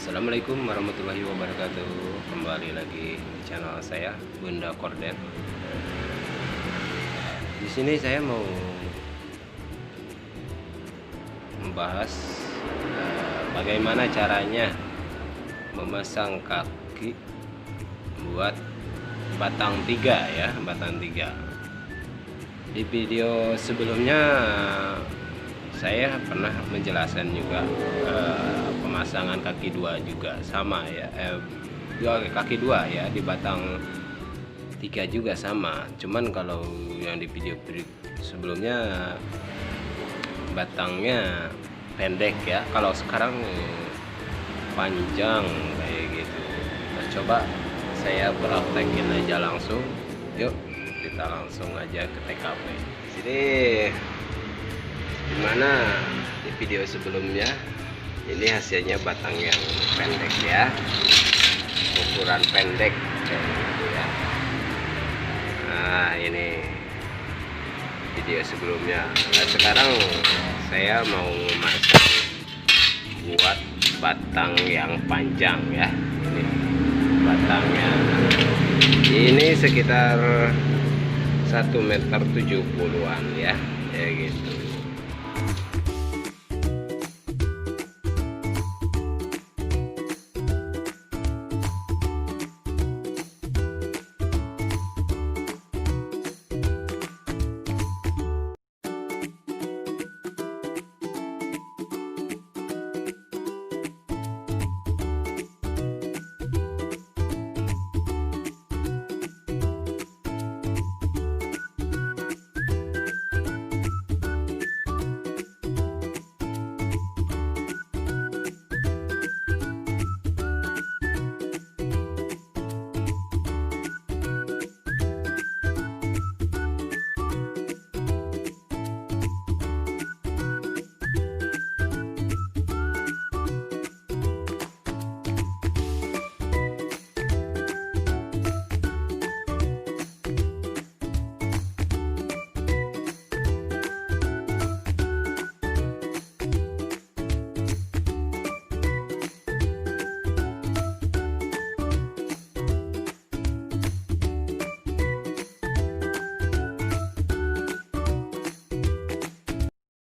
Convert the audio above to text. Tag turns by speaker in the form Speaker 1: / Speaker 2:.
Speaker 1: Assalamualaikum warahmatullahi wabarakatuh. Kembali lagi di channel saya, Bunda Gorden. Di sini saya mau membahas bagaimana caranya memasang kaki buat batang 3 ya, batang 3. Di video sebelumnya saya pernah menjelaskan juga pemasangan kaki 2 juga sama ya, kaki 2 ya, di batang 3 juga sama. Cuman kalau yang di video sebelumnya batangnya pendek ya, kalau sekarang panjang kayak gitu. Nah, coba saya praktekin aja langsung. Yuk kita langsung aja ke TKP. Jadi dimana di video sebelumnya ini hasilnya batang yang pendek ya, ukuran pendek kayak gitu ya. Nah, ini video sebelumnya. Nah, sekarang saya mau masang buat batang yang panjang ya. Ini batangnya, ini sekitar 1,70 m ya, kayak gitu.